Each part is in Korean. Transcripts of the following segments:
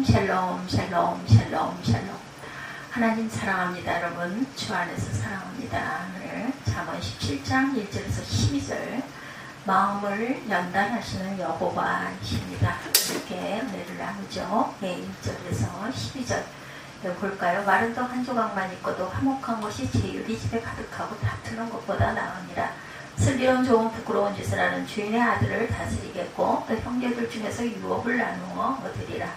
샬롬 샬롬 샬롬 샬롬 샬롬. 하나님 사랑합니다. 여러분 주 안에서 사랑합니다. 오늘 잠언 17장 1절에서 12절 마음을 연단하시는 여호와이십니다. 이렇게 은혜를 나누죠. 1절에서 12절 볼까요? 마른 떡 한 조각만 있고도 화목한 것이 제육이 집에 가득하고 다투는 것보다 나으니라. 슬기로운 좋은 부끄러운 짓을 하는 주인의 아들을 다스리겠고 또 형제들 중에서 유업을 나누어 얻으리라.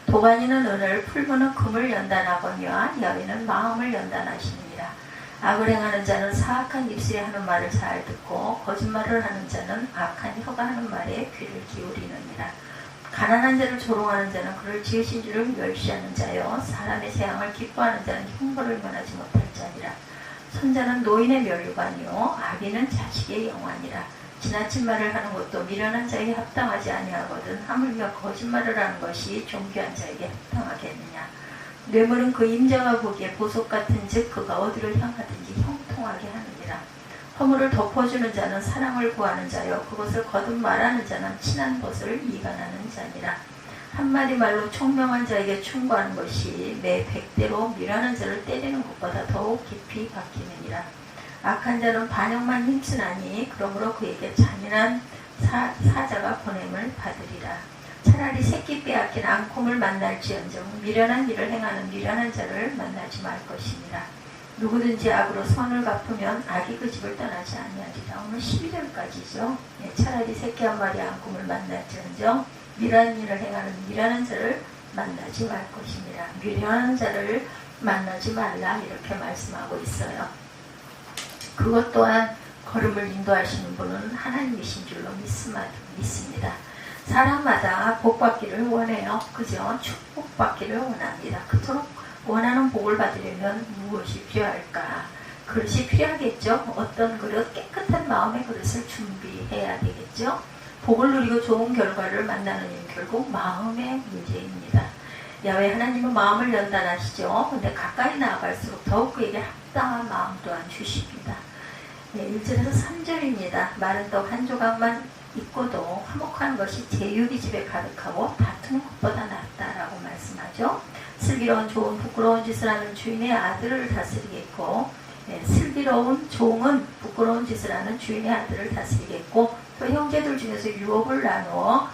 도가니는 은을, 풀무는 금을 연단하거니와 야훼는 마음을 연단하시느니라. 악을 행하는 자는 사악한 입술이 하는 말을 잘 듣고 거짓말을 하는 자는 악한 혀가 하는 말에 귀를 기울이느니라. 가난한 자를 조롱하는 자는 그를 지으신 줄을 멸시하는 자요, 사람의 재앙을 기뻐하는 자는 형벌을 면하지 못할 자니라. 선자는 노인의 면류관이요 악인은 자식의 영환이라. 지나친 말을 하는 것도 미련한 자에게 합당하지 아니하거든 하물며 거짓말을 하는 것이 존귀한 자에게 합당하겠느냐. 뇌물은 그 임자가 보기에 보석 같은즉 그가 어디를 향하든지 형통하게 하느니라. 허물을 덮어주는 자는 사랑을 구하는 자요 그것을 거듭 말하는 자는 친한 것을 이간하는 자니라. 한마디 말로 총명한 자에게 충고하는 것이 매 100대로 미련한 자를 때리는 것보다 더욱 깊이 박히느니라. 악한 자는 반역만 힘쓰나니 그러므로 그에게 잔인한 사자가 보냄을 받으리라. 차라리 새끼 빼앗긴 앙콤을 만날지언정 미련한 일을 행하는 미련한 자를 만나지 말 것이니라. 누구든지 악으로 선을 갚으면 악이 그 집을 떠나지 아니하리라. 오늘 12절까지죠. 차라리 새끼 한 마리 앙콤을 만날지언정 미련한 일을 행하는 미련한 자를 만나지 말 것이니라. 미련한 자를 만나지 말라 이렇게 말씀하고 있어요. 그것 또한 걸음을 인도하시는 분은 하나님이신 줄로 믿습니다. 사람마다 복받기를 원해요. 그죠? 축복받기를 원합니다. 그토록 원하는 복을 받으려면 무엇이 필요할까? 그릇이 필요하겠죠? 어떤 그릇? 깨끗한 마음의 그릇을 준비해야 되겠죠? 복을 누리고 좋은 결과를 만나는 일은 결국 마음의 문제입니다. 야훼 하나님은 마음을 연단하시죠. 근데 가까이 나아갈수록 더욱 그에게 합당한 마음 또한 주십니다. 1절에서 3절입니다. 마른 떡 한 조각만 있고도 화목한 것이 제육이 집에 가득하고 다투는 것보다 낫다라고 말씀하죠. 슬기로운 좋은 부끄러운 짓을 하는 주인의 아들을 다스리겠고 슬기로운 종은 부끄러운 짓을 하는 주인의 아들을 다스리겠고 또 형제들 중에서 유업을 나누어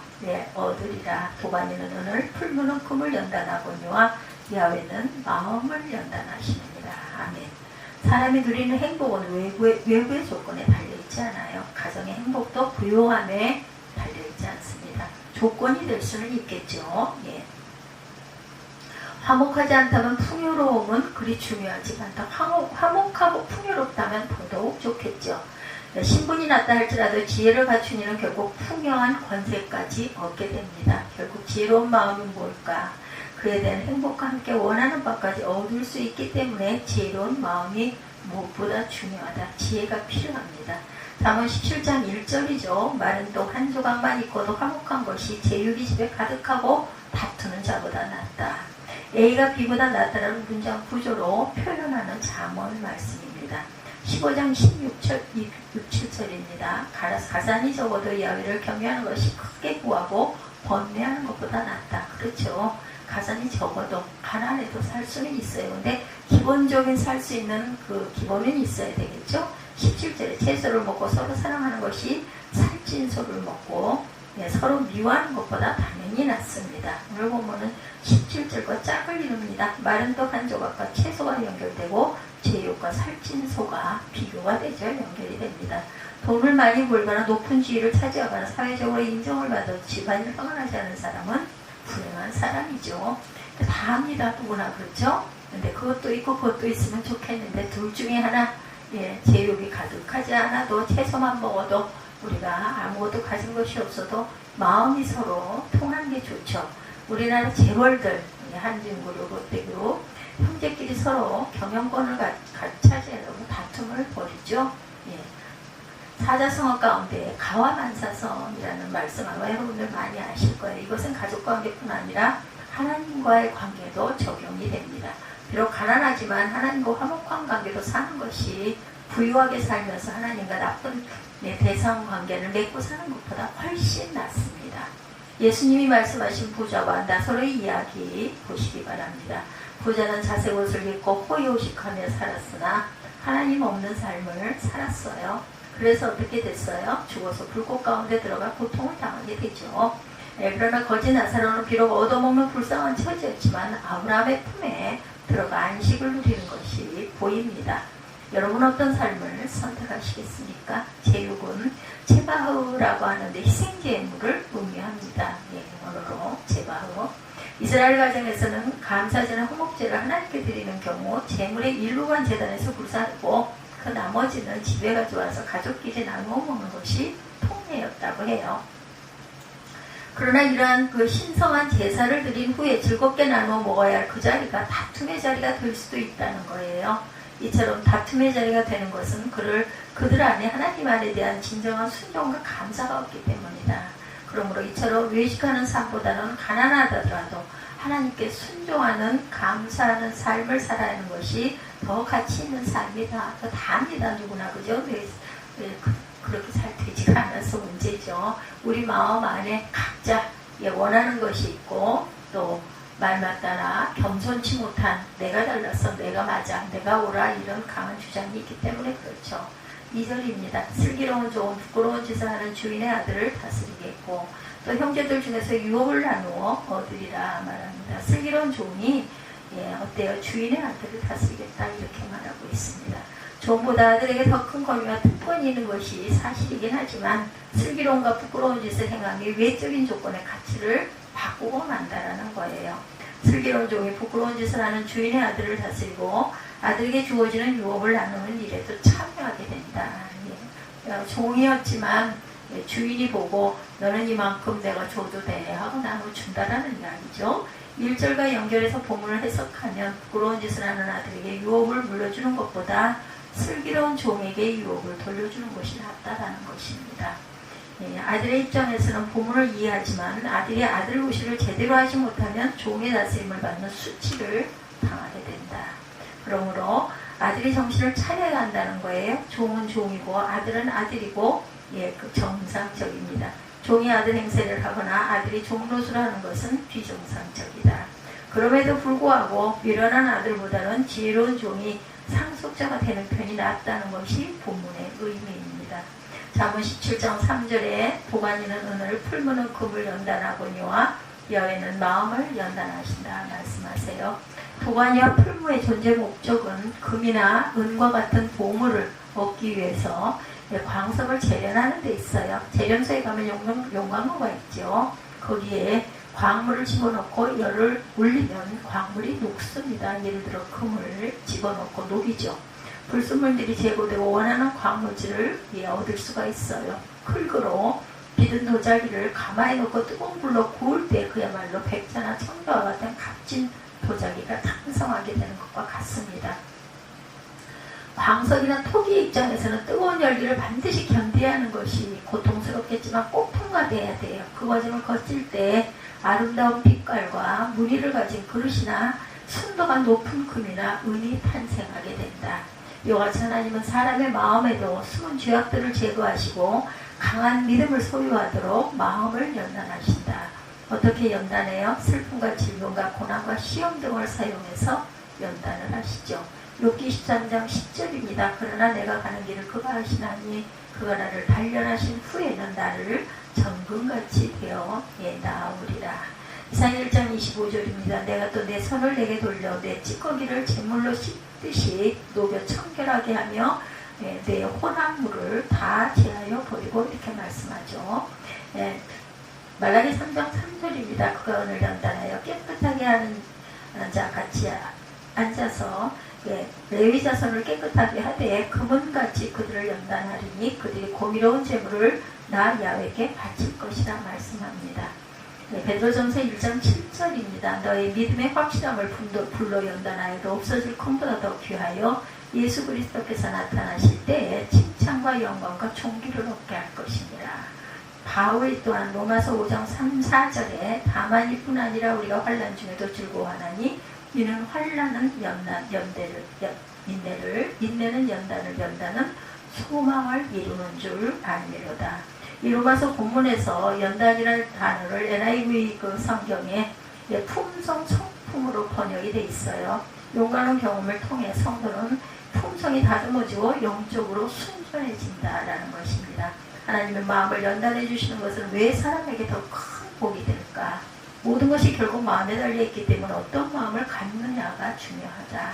얻으리라. 도가니는 은을, 풀무는 금을 연단하거니와 야훼는 마음을 연단하시느니라. 아멘. 사람이 누리는 행복은 외부의 조건에 달려있지 않아요. 가정의 행복도 부요함에 달려있지 않습니다. 조건이 될 수는 있겠죠. 예. 화목하지 않다면 풍요로움은 그리 중요하지 않다. 화목하고 풍요롭다면 더더욱 좋겠죠. 신분이 낮다 할지라도 지혜를 갖춘 이는 결국 풍요한 권세까지 얻게 됩니다. 결국 지혜로운 마음이 뭘까? 그에 대한 행복과 함께 원하는 바까지 얻을 수 있기 때문에 지혜로운 마음이 무엇보다 중요하다. 지혜가 필요합니다. 잠언 17장 1절이죠. 마른 떡 한 조각만 있고도 화목한 것이 제육이 집에 가득하고 다투는 자보다 낫다. A가 B보다 낫다라는 문장 구조로 표현하는 잠언 말씀입니다. 15장 16절, 7절입니다. 가산이 적어도 야훼를 경외하는 것이 크게 구하고 번뇌하는 것보다 낫다. 그렇죠. 가산이 적어도 가난해도 살 수는 있어요. 근데 기본적인 살 수 있는 그 기본은 있어야 되겠죠. 17절에 채소를 먹고 서로 사랑하는 것이 살찐 소를 먹고 서로 미워하는 것보다 당연히 낫습니다. 오늘 보면은 17절과 짝을 이룹니다. 마른 떡 한 조각과 채소가 연결되고 제육과 살찐 소가 비교가 되죠. 연결이 됩니다. 돈을 많이 벌거나 높은 지위를 차지하거나 사회적으로 인정을 받아 집안을 평안하지 않은 사람은 불행한 사람이죠. 다 합니다. 누구나 그렇죠. 근데 그것도 있고 그것도 있으면 좋겠는데 둘 중에 하나 제육이 가득하지 않아도 채소만 먹어도 우리가 아무것도 가진 것이 없어도 마음이 서로 통하는 게 좋죠. 우리나라 재벌들 한진그룹, 롯데그룹 형제끼리 서로 경영권을 차지하려고 다툼을 벌이죠. 사자성어 가운데 가와만사성이라는 말씀 아마 여러분들 많이 아실 거예요. 이것은 가족관계뿐 아니라 하나님과의 관계도 적용이 됩니다. 비록 가난하지만 하나님과 화목한 관계로 사는 것이 부유하게 살면서 하나님과 나쁜 대상 관계를 맺고 사는 것보다 훨씬 낫습니다. 예수님이 말씀하신 부자와 나사로의 이야기 보시기 바랍니다. 부자는 자색 옷을 입고 호의호식하며 살았으나 하나님 없는 삶을 살았어요. 그래서 어떻게 됐어요? 죽어서 불꽃 가운데 들어가 고통을 당하게 되죠. 그러나 거지 나사로는 비록 얻어먹는 불쌍한 처지였지만 아브라함의 품에 들어가 안식을 누리는 것이 보입니다. 여러분 어떤 삶을 선택하시겠습니까? 제육은 제바흐라고 하는데 희생제물을 의미합니다. 영어로 제바흐. 이스라엘 가정에서는 감사제나 화목제를 하나님께 드리는 경우 제물의 일부만 제단에서 불사르고 그 나머지는 집에 가져와서 가족끼리 나누어 먹는 것이 통례였다고 해요. 그러나 이러한 그 신성한 제사를 드린 후에 즐겁게 나누어 먹어야 할 그 자리가 다툼의 자리가 될 수도 있다는 거예요. 이처럼 다툼의 자리가 되는 것은 그들 안에 하나님 안에 대한 진정한 순종과 감사가 없기 때문이다. 그러므로 이처럼 외식하는 삶보다는 가난하더라도 하나님께 순종하는 감사하는 삶을 살아야 하는 것이 더 가치 있는 삶이다. 다 압니다. 누구나. 그죠? 왜 그렇게 잘 되지가 않아서 문제죠. 우리 마음 안에 각자 원하는 것이 있고 또 말 맞다나 겸손치 못한 내가 달라서 내가 맞아 내가 옳아 이런 강한 주장이 있기 때문에 그렇죠. 2절입니다. 슬기로운 종은 부끄러운 짓을 하는 주인의 아들을 다스리겠고 또 형제들 중에서 유업을 나누어 얻으리라 말합니다. 슬기로운 종이 어때요? 주인의 아들을 다스리겠다 이렇게 말하고 있습니다. 종보다 아들에게 더 큰 권위와 특권이 있는 것이 사실이긴 하지만 슬기로움과 부끄러운 짓을 행함이 외적인 조건의 가치를 바꾸고 만다라는 거예요. 슬기로운 종이 부끄러운 짓을 하는 주인의 아들을 다스리고 아들에게 주어지는 유업을 나누는 일에도 참여하게 된다. 종이었지만 주인이 보고 너는 이만큼 내가 줘도 돼 하고 나눠준다라는 이야기죠. 1절과 연결해서 본문을 해석하면 부끄러운 짓을 하는 아들에게 유업을 물려주는 것보다 슬기로운 종에게 유업을 돌려주는 것이 낫다라는 것입니다. 아들의 입장에서는 본문을 이해하지만 아들이 아들 무시를 제대로 하지 못하면 종의 다스림을 받는 수치를 당하게 된다. 그러므로 아들이 정신을 차려야 한다는 거예요. 종은 종이고 아들은 아들이고 그 정상적입니다. 종이 아들 행세를 하거나 아들이 종 노릇을 하는 것은 비정상적이다. 그럼에도 불구하고 미련한 아들보다는 지혜로운 종이 상속자가 되는 편이 낫다는 것이 본문의 의미입니다. 잠언 17장 3절에 도가니는 은을 풀무는 금을 연단하거니와 여인은 마음을 연단하신다 말씀하세요. 도가니와 풀무의 존재 목적은 금이나 은과 같은 보물을 얻기 위해서 광석을 재련하는 데 있어요. 재련소에 가면 용광로가 있죠. 거기에 광물을 집어넣고 열을 올리면 광물이 녹습니다. 예를 들어 금을 집어넣고 녹이죠. 불순물들이 제거되고 원하는 광물질을 얻을 수가 있어요. 흙으로 비든 도자기를 가마에 넣고 뜨거운 불로 구울 때 그야말로 백자나 청가와 같은 값진 도자기가 탄성하게 되는 것과 같습니다. 광석이나 토기의 입장에서는 뜨거운 열기를 반드시 견뎌야 하는 것이 고통스럽겠지만 꼭 통과돼야 돼요. 그 과정을 거칠 때 아름다운 빛깔과 무늬를 가진 그릇이나 순도가 높은 금이나 은이 탄생하게 된다. 이와 같이 하나님은 사람의 마음에도 숨은 죄악들을 제거하시고 강한 믿음을 소유하도록 마음을 연단하신다. 어떻게 연단해요? 슬픔과 질병과 고난과 시험 등을 사용해서 연단을 하시죠. 욥기 13장 10절입니다. 그러나 내가 가는 길을 그가 하시나니 그가 나를 단련하신 후에는 나를 정금같이 되어 나아오리라. 이사야 1장 25절입니다. 내가 또 내 손을 내게 돌려 내 찌꺼기를 제물로 씻듯이 녹여 청결하게 하며 내 혼합물을 다 제하여 버리고 이렇게 말씀하죠. 말라기 3장 3절입니다. 그가 은을 연단하여 깨끗하게 하는 자 같이 앉아서 레위 자손을 깨끗하게 하되 금은같이 그들을 연단하리니 그들이 고미로운 제물을 나 야훼께 바칠 것이라 말씀합니다. 베드로전서 1장 7절입니다. 너의 믿음의 확실함을 불로 연단하여도 없어질 금보다 더 귀하여 예수 그리스도께서 나타나실 때에 칭찬과 영광과 존귀를 얻게 할 것입니다. 바울 또한 로마서 5장 3, 4절에 다만 이뿐 아니라 우리가 환난 중에도 즐거워하나니 이는 환난은 인내를 인내는 연단을 연단은 소망을 이루는 줄 알미로다. 이 로마서 본문에서 연단이라는 단어를 NIV 그 성경에 품성, 성품으로 번역이 돼 있어요. 용감한 경험을 통해 성도는 품성이 다듬어지고 영적으로 순전해진다라는 것입니다. 하나님의 마음을 연단해 주시는 것은 왜 사람에게 더 큰 복이 될까? 모든 것이 결국 마음에 달려있기 때문에 어떤 마음을 갖느냐가 중요하다.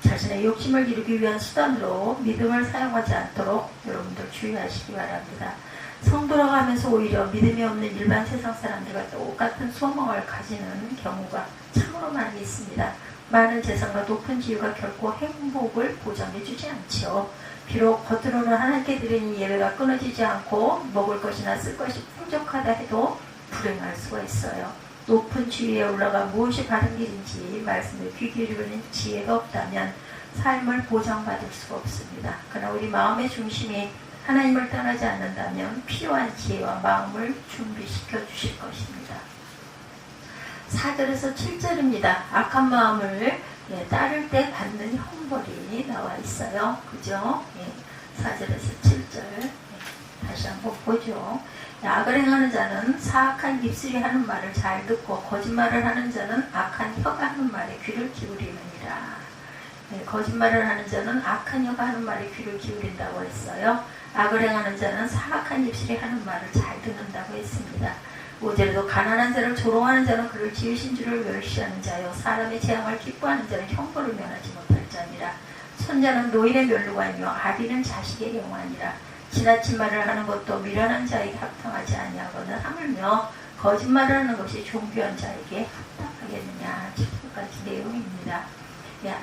자신의 욕심을 이루기 위한 수단으로 믿음을 사용하지 않도록 여러분들 주의하시기 바랍니다. 성도라고 하면서 오히려 믿음이 없는 일반 세상 사람들과 똑같은 소망을 가지는 경우가 참으로 많이 있습니다. 많은 재산과 높은 지위가 결코 행복을 보장해 주지 않죠. 비록 겉으로는 하나님께 드리는 예배가 끊어지지 않고 먹을 것이나 쓸 것이 풍족하다 해도 불행할 수가 있어요. 높은 지위에 올라가 무엇이 바른 길인지 말씀에 귀 기울이는 지혜가 없다면 삶을 보장받을 수가 없습니다. 그러나 우리 마음의 중심이 하나님을 떠나지 않는다면 필요한 지혜와 마음을 준비시켜 주실 것입니다. 4절에서 7절입니다. 악한 마음을 따를 때 받는 형벌이 나와 있어요. 그죠? 4절에서 7절 다시 한번 보죠. 악을 행하는 자는 사악한 입술이 하는 말을 잘 듣고 거짓말을 하는 자는 악한 혀가 하는 말에 귀를 기울이느니라. 거짓말을 하는 자는 악한 혀가 하는 말에 귀를 기울인다고 했어요. 악을 행하는 자는 사악한 입술이 하는 말을 잘 듣는다고 했습니다. 5절에도 가난한 자를 조롱하는 자는 그를 지으신 줄을 멸시하는 자요 사람의 재앙을 기뻐하는 자는 형벌을 면하지 못할 자니라. 손자는 노인의 멸류관이요 아비는 자식의 영화니라. 지나친 말을 하는 것도 미련한 자에게 합당하지 아니하거든 하물며 거짓말을 하는 것이 존귀한 자에게 합당하겠느냐. 7절까지 내용입니다.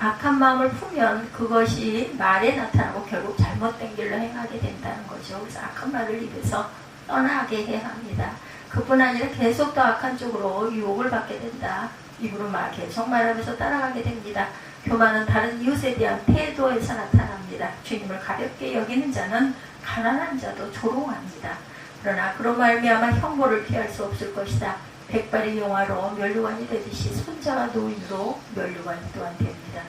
악한 마음을 품으면 그것이 말에 나타나고 결국 잘못된 길로 행하게 된다는 거죠. 그래서 악한 말을 입에서 떠나게 해야 합니다. 그뿐 아니라 계속 더 악한 쪽으로 유혹을 받게 된다. 입으로 계속 말하면서 따라가게 됩니다. 교만은 다른 이웃에 대한 태도에서 나타납니다. 주님을 가볍게 여기는 자는 가난한 자도 조롱합니다. 그러나 그로 말미암아 형벌을 피할 수 없을 것이다. 백발의 용화로 멸류관이 되듯이 손자가 노인으로 멸류관이 또한 됩니다.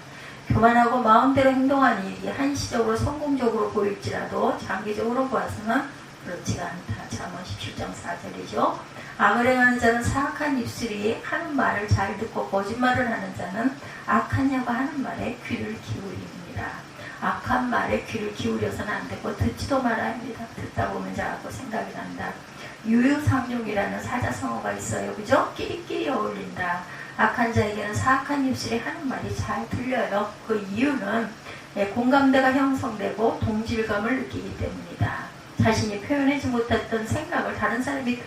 교만하고 마음대로 행동하는 일이 한시적으로 성공적으로 보일지라도 장기적으로 보아서는 그렇지가 않다. 잠언 17장 4절이죠. 악을 행하는 자는 사악한 입술이 하는 말을 잘 듣고 거짓말을 하는 자는 악한 혀가 하는 말에 귀를 기울입니다. 악한 말에 귀를 기울여서는 안 되고 듣지도 말아야 합니다. 듣다 보면 자꾸 생각이 난다. 유유상종이라는 사자성어가 있어요. 그죠? 끼리끼리 어울린다. 악한 자에게는 사악한 입술이 하는 말이 잘 들려요. 그 이유는 공감대가 형성되고 동질감을 느끼기 때문이다. 자신이 표현하지 못했던 생각을 다른 사람이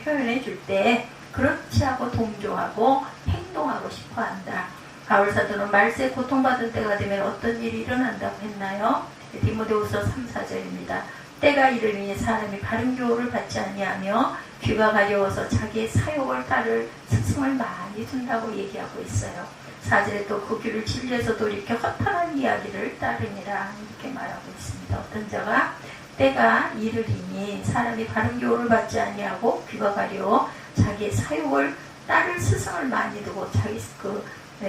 표현해 줄 때 그렇지 하고 동조하고 행동하고 싶어 한다. 바울사도는 말세에 고통받은 때가 되면 어떤 일이 일어난다고 했나요? 디모데후서 3, 4절입니다. 때가 이르니 사람이 바른 교훈을 받지 아니하며 귀가 가려워서 자기의 사욕을 따를 스승을 많이 둔다고 얘기하고 있어요. 4절에 또 그 귀를 진리에서 돌이켜 허탄한 이야기를 따르니라 이렇게 말하고 있습니다. 어떤 자가 때가 이르리니 사람이 바른 교훈을 받지 아니하고 귀가 가려워 자기의 사욕을 따를 스승을 많이 두고 자기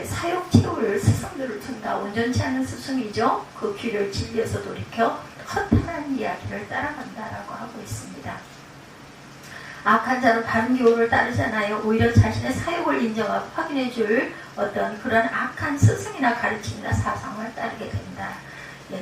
사욕 채울 스승들을 둔다. 온전치 않은 스승이죠. 그 귀를 진리에서 돌이켜 허탄한 이야기를 따라간다라고 하고 있습니다. 악한 자는 바른 교훈을 따르잖아요. 오히려 자신의 사욕을 인정하고 확인해 줄 어떤 그런 악한 스승이나 가르침이나 사상을 따르게 된다.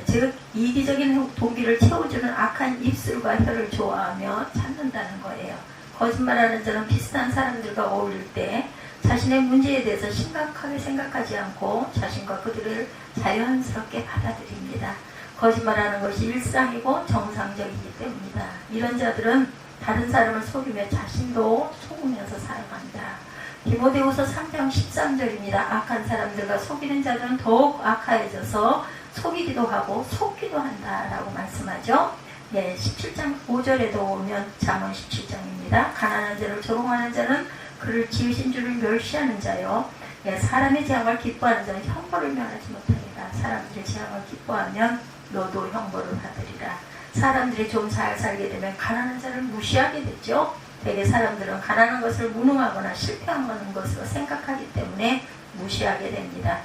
즉 이기적인 동기를 채워주는 악한 입술과 혀를 좋아하며 찾는다는 거예요. 거짓말하는 자는 비슷한 사람들과 어울릴 때 자신의 문제에 대해서 심각하게 생각하지 않고 자신과 그들을 자연스럽게 받아들입니다. 거짓말하는 것이 일상이고 정상적이기 때문이다. 이런 자들은 다른 사람을 속이며 자신도 속으면서 살아간다. 디모데후서 3장 13절입니다. 악한 사람들과 속이는 자들은 더욱 악해져서 속이기도 하고 속기도 한다라고 말씀하죠. 17장 5절에도 오면 잠언 17장입니다. 가난한 자를 조롱하는 자는 그를 지으신 줄을 멸시하는 자요. 사람의 재앙을 기뻐하는 자는 형벌을 면하지 못하리라. 사람들의 재앙을 기뻐하면 너도 형벌을 받으리라. 사람들이 좀 잘 살게 되면 가난한 자를 무시하게 되죠. 대개 사람들은 가난한 것을 무능하거나 실패한 것으로 생각하기 때문에 무시하게 됩니다.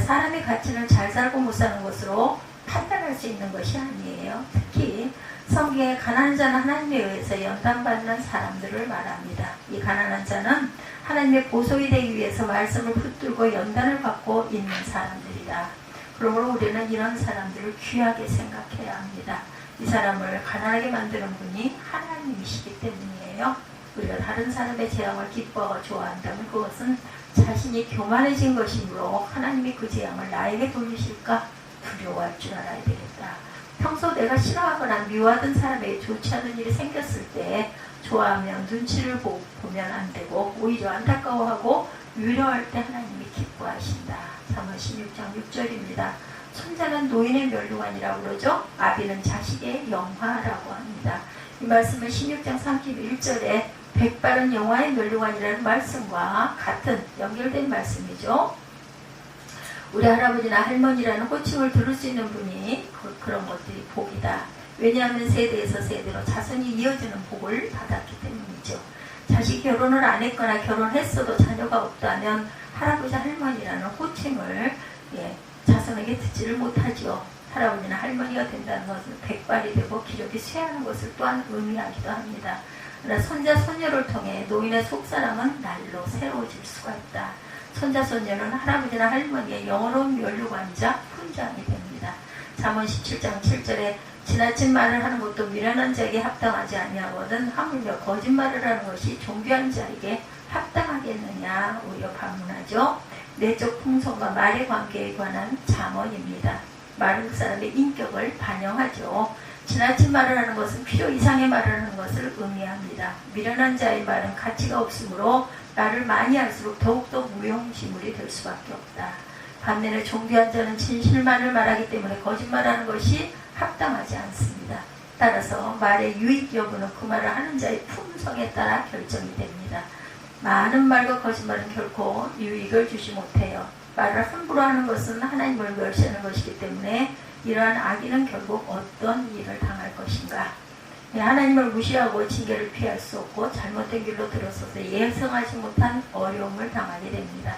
사람의 가치는 잘 살고 못 사는 것으로 판단할 살아갈 수 있는 것이 아니에요. 특히 성경에 가난한 자는 하나님에 의해서 연단받는 사람들을 말합니다. 이 가난한 자는 하나님의 보석이 되기 위해서 말씀을 붙들고 연단을 받고 있는 사람들이다. 그러므로 우리는 이런 사람들을 귀하게 생각해야 합니다. 이 사람을 가난하게 만드는 분이 하나님이시기 때문이에요. 우리가 다른 사람의 재앙을 기뻐하고 좋아한다면 그것은 자신이 교만해진 것이므로 하나님이 그 재앙을 나에게 돌리실까 두려워할 줄 알아야 되겠다. 평소 내가 싫어하거나 미워하던 사람에게 좋지 않은 일이 생겼을 때 좋아하면 눈치를 보면 안 되고 오히려 안타까워하고 위로할 때 하나님이 기뻐하신다. 잠언 16장 6절입니다. 손자는 노인의 면류관이라고 그러죠. 아비는 자식의 영화라고 합니다. 이 말씀은 16장 31절에 백발은 영화의 면류관이라는 말씀과 같은 연결된 말씀이죠. 우리 할아버지나 할머니라는 호칭을 들을 수 있는 분이 그런 것들이 복이다. 왜냐하면 세대에서 세대로 자손이 이어지는 복을 받았기 때문이죠. 자식 결혼을 안 했거나 결혼했어도 자녀가 없다면 할아버지 할머니라는 호칭을 자손에게 듣지를 못하죠. 할아버지나 할머니가 된다는 것은 백발이 되고 기력이 쇠하는 것을 또한 의미하기도 합니다. 그러나 손자 손녀를 통해 노인의 속사람은 날로 새로워질 수가 있다. 손자 손녀는 할아버지나 할머니의 영어로운 면류관이자 훈장이 됩니다. 잠언 17장 7절에 지나친 말을 하는 것도 미련한 자에게 합당하지 아니하거든 하물며 거짓말을 하는 것이 존귀한 자에게 합당하겠느냐 오히려 반문하죠. 내적 풍성과 말의 관계에 관한 잠언입니다. 말은 그 사람의 인격을 반영하죠. 지나친 말을 하는 것은 필요 이상의 말을 하는 것을 의미합니다. 미련한 자의 말은 가치가 없으므로 말을 많이 할수록 더욱더 무용지물이 될 수밖에 없다. 반면에 존귀한 자는 진실만을 말하기 때문에 거짓말하는 것이 합당하지 않습니다. 따라서 말의 유익 여부는 그 말을 하는 자의 품성에 따라 결정이 됩니다. 많은 말과 거짓말은 결코 유익을 주지 못해요. 말을 함부로 하는 것은 하나님을 멸시하는 것이기 때문에 이러한 악인은 결국 어떤 일을 당할 것인가. 하나님을 무시하고 징계를 피할 수 없고 잘못된 길로 들어서서 예상하지 못한 어려움을 당하게 됩니다.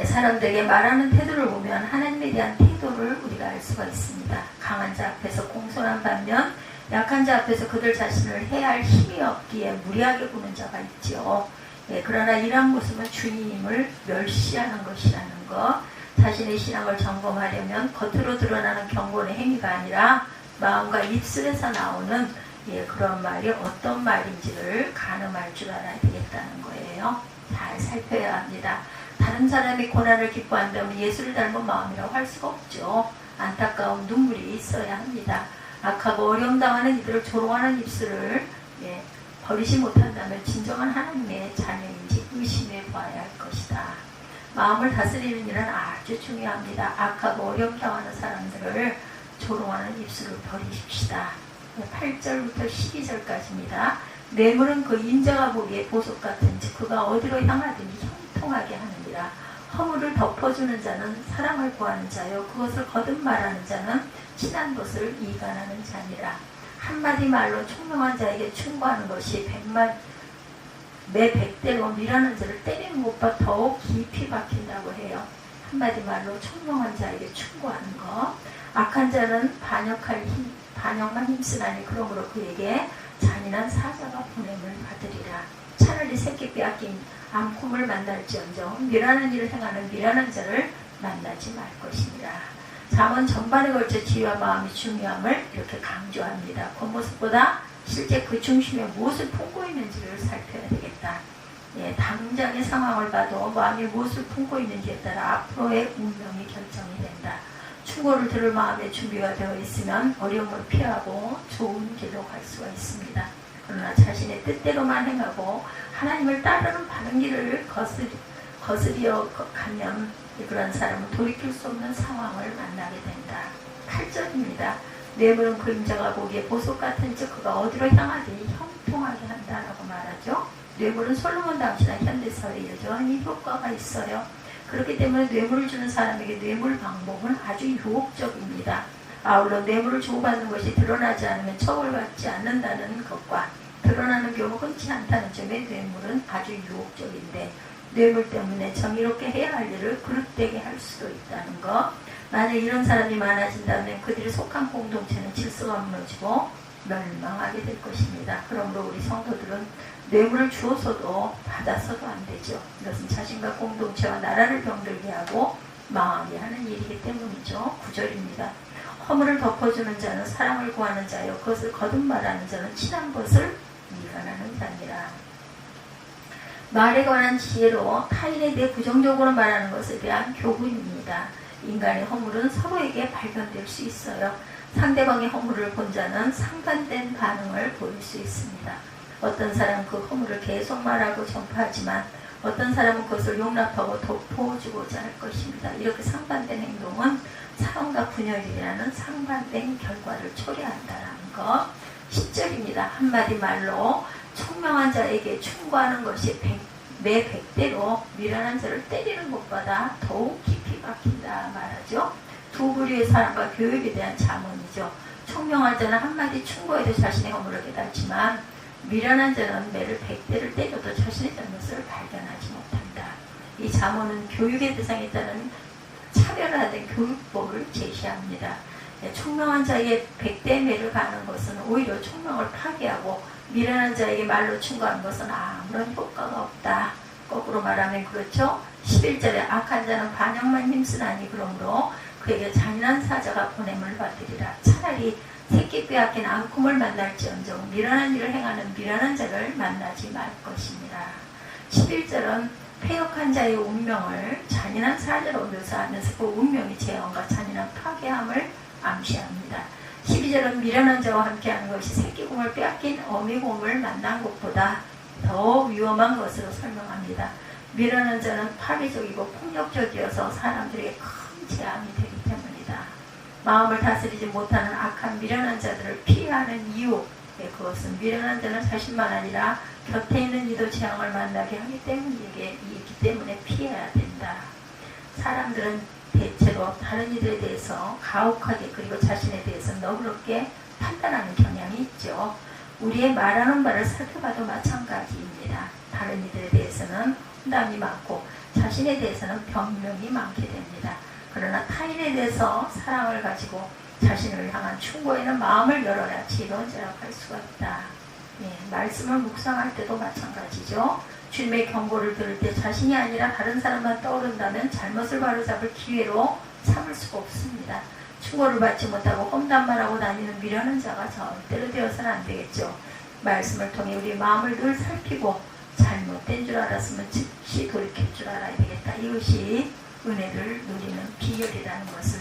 사람들에게 말하는 태도를 보면 하나님에 대한 태도를 우리가 알 수가 있습니다. 강한 자 앞에서 공손한 반면 약한 자 앞에서 그들 자신을 해할 힘이 없기에 무리하게 구는 자가 있죠. 그러나 이러한 모습은 주님을 멸시하는 것이라는 것. 자신의 신앙을 점검하려면 겉으로 드러나는 경건의 행위가 아니라 마음과 입술에서 나오는 그런 말이 어떤 말인지를 가늠할 줄 알아야 되겠다는 거예요. 잘 살펴야 합니다. 다른 사람이 고난을 기뻐한다면 예수를 닮은 마음이라고 할 수가 없죠. 안타까운 눈물이 있어야 합니다. 악하고 어려움 당하는 이들을 조롱하는 입술을 버리지 못한다면 진정한 하나님의 자녀인지 의심해 봐야 할 것이다. 마음을 다스리는 일은 아주 중요합니다. 악하고 어려움 당하는 사람들을 조롱하는 입술을 버리십시다. 8절부터 12절까지입니다. 뇌물은 그 인자가 보기에 보석 같은지 그가 어디로 향하든지 형통하게 하느니라. 허물을 덮어주는 자는 사랑을 구하는 자요 그것을 거듭 말하는 자는 친한 것을 이간하는 자니라. 한마디 말로 총명한 자에게 충고하는 것이 매 100대로 미라는 자를 때리는 것보다 더욱 깊이 박힌다고 해요. 한마디 말로 총명한 자에게 충고하는 것. 악한 자는 반역만 힘쓰나니 그러므로 그에게 잔인한 사자가 보냄을 받으리라. 차라리 새끼 빼앗긴 암꿈을 만날지언정 미라는 일을 행하는 미라는 자를 만나지 말 것이니라. 잠언 전반에 걸쳐 지혜와 마음이 중요함을 이렇게 강조합니다. 겉모습보다 실제 그 중심에 무엇을 품고 있는지를 살펴야 되겠다. 당장의 상황을 봐도 마음이 무엇을 품고 있는지에 따라 앞으로의 운명이 결정이 된다. 충고를 들을 마음의 준비가 되어 있으면 어려움을 피하고 좋은 길로 갈 수가 있습니다. 그러나 자신의 뜻대로만 행하고 하나님을 따르는 바른 길을 거스려 가면 그런 사람은 돌이킬 수 없는 상황을 만나게 된다. 8절입니다. 뇌물은 그림자가 보기에 보석 같은지 그가 어디로 향하든지 형통하게 한다라고 말하죠. 뇌물은 솔로몬 당시나 현대사회에 여전히 효과가 있어요. 그렇기 때문에 뇌물을 주는 사람에게 뇌물 방법은 아주 유혹적입니다. 아울러 뇌물을 주고받는 것이 드러나지 않으면 처벌받지 않는다는 것과 드러나는 경우 흔치 않다는 점에 뇌물은 아주 유혹적인데 뇌물 때문에 정의롭게 해야 할 일을 그릇되게 할 수도 있다는 것. 만약 이런 사람이 많아진다면 그들이 속한 공동체는 질서가 무너지고 멸망하게 될 것입니다. 그러므로 우리 성도들은 뇌물을 주어서도 받아서도 안 되죠. 이것은 자신과 공동체와 나라를 병들게 하고 망하게 하는 일이기 때문이죠. 9절입니다. 허물을 덮어주는 자는 사랑을 구하는 자요 그것을 거듭 말하는 자는 친한 것을 미간하는 자니라. 말에 관한 지혜로 타인에 대해 부정적으로 말하는 것에 대한 교훈입니다. 인간의 허물은 서로에게 발견될 수 있어요. 상대방의 허물을 본 자는 상반된 반응을 보일 수 있습니다. 어떤 사람은 그 허물을 계속 말하고 전파하지만 어떤 사람은 그것을 용납하고 덮어주고자 할 것입니다. 이렇게 상반된 행동은 사랑과 분열이라는 상반된 결과를 초래한다는 것. 10절입니다. 한마디 말로 총명한 자에게 충고하는 것이 매 100대로 미련한 자를 때리는 것보다 더욱 깊이 박힌다 말하죠. 두 부류의 사람과 교육에 대한 자문이죠. 총명한 자는 한마디 충고에도 자신의 허물을 깨닫지만 미련한 자는 매를 100대를 때려도 자신의 잘못을 발견하지 못한다. 이 자문은 교육의 대상에 따른 차별화된 교육법을 제시합니다. 총명한 자에게 100대 매를 가는 것은 오히려 총명을 파괴하고 미련한 자에게 말로 충고하는 것은 아무런 효과가 없다. 거꾸로 말하면 그렇죠. 11절에 악한 자는 반역만 힘쓰나니 그러므로 그에게 잔인한 사자가 보냄을 받으리라. 차라리 새끼 빼앗긴 앙금을 만날지언정 미련한 일을 행하는 미련한 자를 만나지 말 것입니다. 11절은 패역한 자의 운명을 잔인한 사자로 묘사하면서 그 운명이 재앙과 잔인한 파괴함을 암시합니다. 12절은 미련한 자와 함께하는 것이 새끼곰을 빼앗긴 어미곰을 만난 것보다 더 위험한 것으로 설명합니다. 미련한 자는 파괴적이고 폭력적이어서 사람들에게 큰 재앙이 되기 때문이다. 마음을 다스리지 못하는 악한 미련한 자들을 피하는 이유, 그것은 미련한 자는 자신만 아니라 곁에 있는 이도 재앙을 만나게 하기 때문에 피해야 된다. 사람들은 대체로 다른 이들에 대해서 가혹하게 그리고 자신에 대해서 너그럽게 판단하는 경향이 있죠. 우리의 말하는 바를 살펴봐도 마찬가지입니다. 다른 이들에 대해서는 혼담이 많고 자신에 대해서는 변명이 많게 됩니다. 그러나 타인에 대해서 사랑을 가지고 자신을 향한 충고에는 마음을 열어야 지혜로운 자라고 할 수가 있다. 말씀을 묵상할 때도 마찬가지죠. 주님의 경고를 들을 때 자신이 아니라 다른 사람만 떠오른다면 잘못을 바로잡을 기회로 삼을 수가 없습니다. 충고를 받지 못하고 험담만 하고 다니는 미련한 자가 절대로 되어서는 안 되겠죠. 말씀을 통해 우리 마음을 늘 살피고 잘못된 줄 알았으면 즉시 돌이킬 줄 알아야 되겠다. 이것이 은혜를 누리는 비결이라는 것을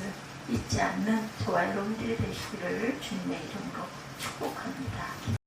잊지 않는 저와 여러분들이 되시기를 주님의 이름으로 축복합니다.